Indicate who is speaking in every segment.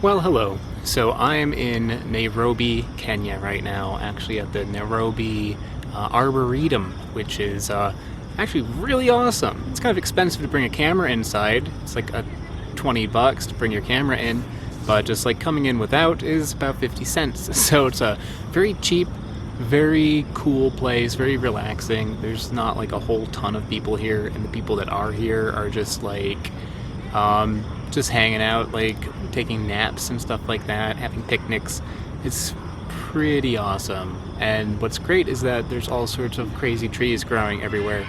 Speaker 1: Well, hello. So I'm in Nairobi, Kenya right now, actually at the Nairobi Arboretum, which is actually really awesome. It's kind of expensive to bring a camera inside. It's like $20 to bring your camera in, but just like coming in without is about 50 cents. So it's a very cheap, very cool place, very relaxing. There's not like a whole ton of people here, and the people that are here are just like just hanging out, like taking naps and stuff like that, having picnics. It's pretty awesome. And what's great is that there's all sorts of crazy trees growing everywhere.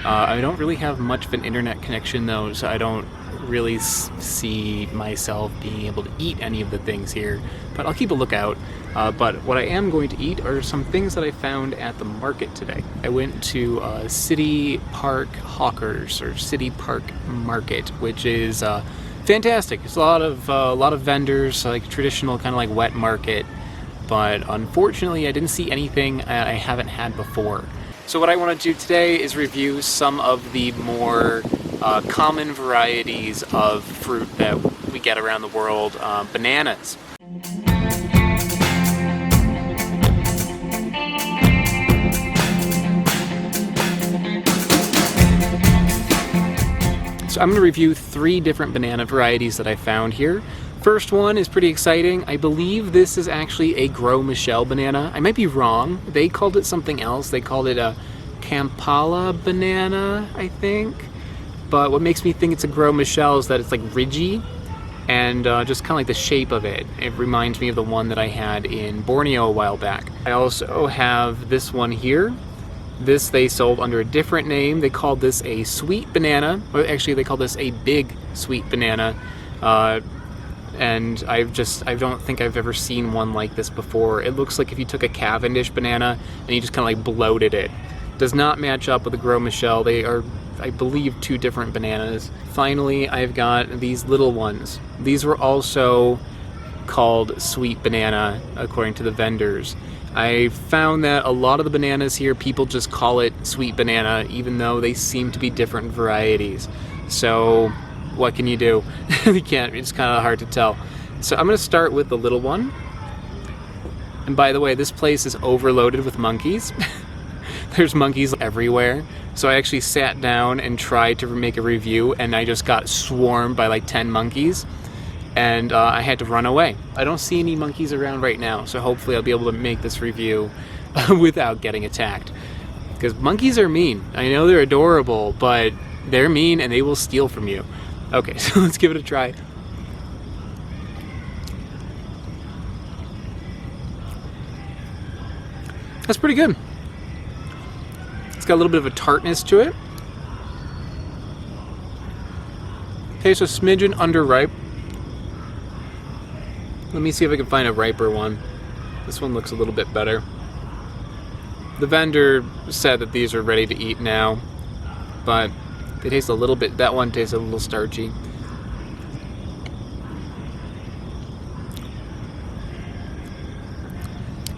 Speaker 1: I don't really have much of an internet connection though, so I don't really see myself being able to eat any of the things here, but I'll keep a lookout. But what I am going to eat are some things that I found at the market today. I went to City Park Hawkers, or City Park Market, which is fantastic. It's a lot of vendors, like traditional kind of like wet market, but unfortunately I didn't see anything I haven't had before. So what I want to do today is review some of the more common varieties of fruit that we get around the world, bananas. So I'm going to review 3 different banana varieties that I found here. First one is pretty exciting. I believe this is actually a Gros Michel banana. I might be wrong. They called it something else. They called it a Kampala banana, I think. But what makes me think it's a Gros Michel is that it's like ridgy and just kind of like the shape of it. It reminds me of the one that I had in Borneo a while back. I also have this one here. This they sold under a different name. They called this a sweet banana. Or actually, they call this a big sweet banana. And I don't think I've ever seen one like this before. It looks like if you took a Cavendish banana and you just kind of like bloated it. Does not match up with the Gros Michel. They are, I believe, 2 different bananas. Finally, I've got these little ones. These were also called sweet banana, according to the vendors. I found that a lot of the bananas here, people just call it sweet banana, even though they seem to be different varieties. So what can you do? You can't, it's kind of hard to tell. So I'm going to start with the little one. And by the way, this place is overloaded with monkeys. There's monkeys everywhere. So I actually sat down and tried to make a review, and I just got swarmed by like 10 monkeys. And I had to run away. I don't see any monkeys around right now, so hopefully I'll be able to make this review without getting attacked. Because monkeys are mean. I know they're adorable, but they're mean and they will steal from you. Okay, so let's give it a try. That's pretty good. It's got a little bit of a tartness to it. Tastes a smidgen underripe. Let me see if I can find a riper one. This one looks a little bit better. The vendor said that these are ready to eat now, but they taste a little bit, that one tastes a little starchy.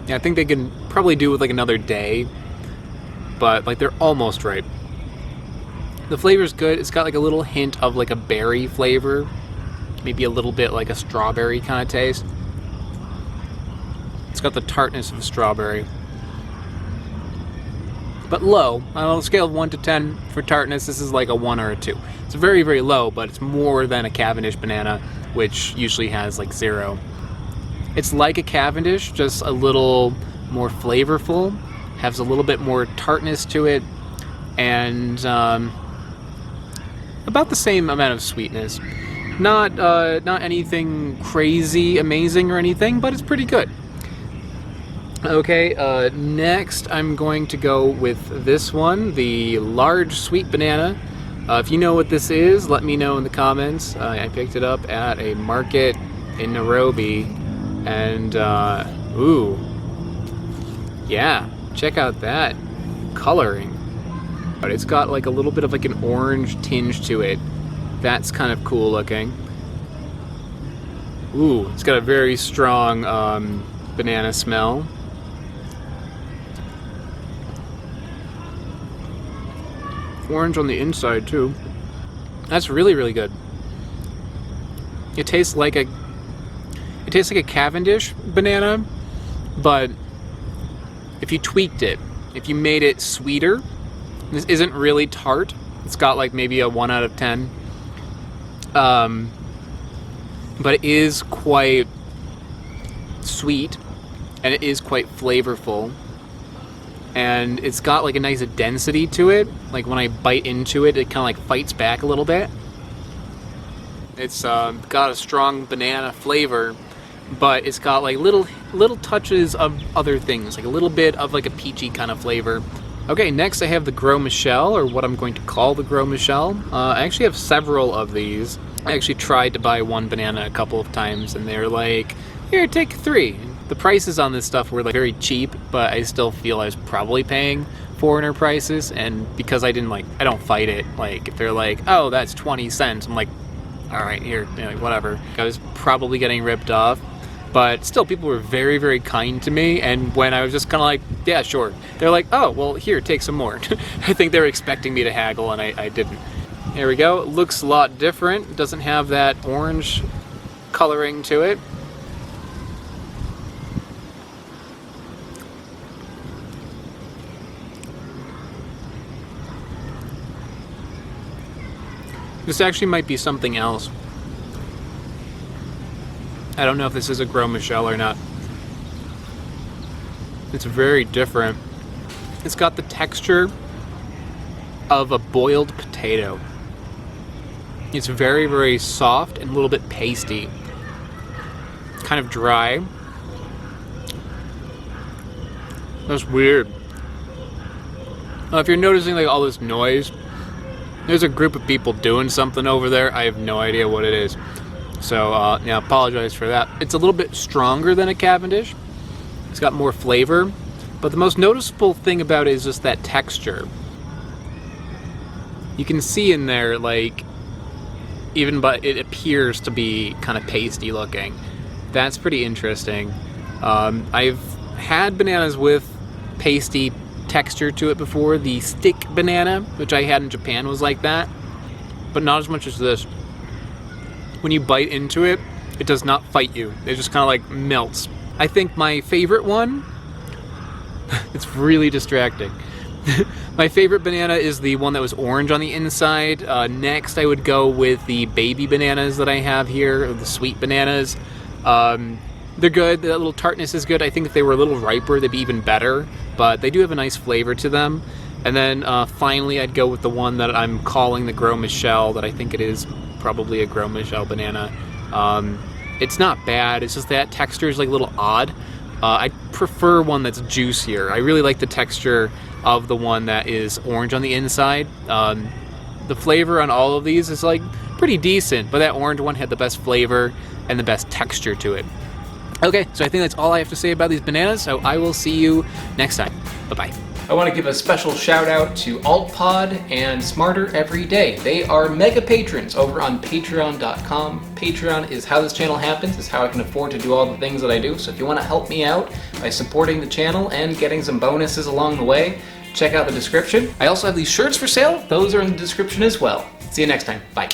Speaker 1: Yeah, I think they can probably do with like another day, but like they're almost ripe. The flavor's good. It's got like a little hint of like a berry flavor. Maybe a little bit like a strawberry kind of taste. It's got the tartness of a strawberry. But low. On a scale of 1 to 10 for tartness, this is like a 1 or a 2. It's very, very low, but it's more than a Cavendish banana, which usually has like 0. It's like a Cavendish, just a little more flavorful, has a little bit more tartness to it, and about the same amount of sweetness. Not anything crazy amazing or anything, but it's pretty good. Okay, next I'm going to go with this one, the large sweet banana. If you know what this is, let me know in the comments. I picked it up at a market in Nairobi, and ooh, yeah, check out that coloring. But it's got like a little bit of like an orange tinge to it. That's kind of cool looking. Ooh, it's got a very strong banana smell. Orange on the inside too. That's really, really good. It tastes like a It tastes like a Cavendish banana, but if you tweaked it, if you made it sweeter, this isn't really tart. It's got like maybe a 1 out of 10. But it is quite sweet, and it is quite flavorful. And it's got like a nice density to it. Like when I bite into it, it kind of like fights back a little bit. It's got a strong banana flavor, but it's got like little touches of other things, like a little bit of like a peachy kind of flavor. Okay, next I have the Gros Michel, or what I'm going to call the Gros Michel. I actually have several of these. I actually tried to buy one banana a couple of times, and they're like, here, take 3. The prices on this stuff were like very cheap, but I still feel I was probably paying foreigner prices, and because I don't fight it. Like, if they're like, oh, that's 20 cents, I'm like, all right, here, whatever. I was probably getting ripped off, but still, people were very, very kind to me, and when I was just kind of like, yeah, sure, they're like, oh, well, here, take some more. I think they were expecting me to haggle, and I didn't. Here we go. It looks a lot different. It doesn't have that orange coloring to it. This actually might be something else. I don't know if this is a Gros Michel or not. It's very different. It's got the texture of a boiled potato. It's very, very soft and a little bit pasty. Kind of dry. That's weird. If you're noticing like all this noise, there's a group of people doing something over there. I have no idea what it is. So, yeah, apologize for that. It's a little bit stronger than a Cavendish. It's got more flavor. But the most noticeable thing about it is just that texture. You can see in there, like, but it appears to be kind of pasty looking. That's pretty interesting. I've had bananas with pasty texture to it before. The stick banana, which I had in Japan, was like that, but not as much as this. When you bite into it, it does not fight you. It just kind of like melts. I think my favorite one, it's really distracting. My favorite banana is the one that was orange on the inside. Next, I would go with the baby bananas that I have here, or the sweet bananas. They're good. That little tartness is good. I think if they were a little riper, they'd be even better. But they do have a nice flavor to them. And then finally, I'd go with the one that I'm calling the Gros Michel, that I think it is probably a Gros Michel banana. It's not bad. It's just that texture is like a little odd. I prefer one that's juicier. I really like the texture of the one that is orange on the inside. The flavor on all of these is like pretty decent, but that orange one had the best flavor and the best texture to it. Okay, so I think that's all I have to say about these bananas, so I will see you next time. Bye-bye. I want to give a special shout out to AltPod and Smarter Every Day. They are mega patrons over on patreon.com. Patreon is how this channel happens. It's how I can afford to do all the things that I do. So if you want to help me out by supporting the channel and getting some bonuses along the way, check out the description. I also have these shirts for sale. Those are in the description as well. See you next time. Bye.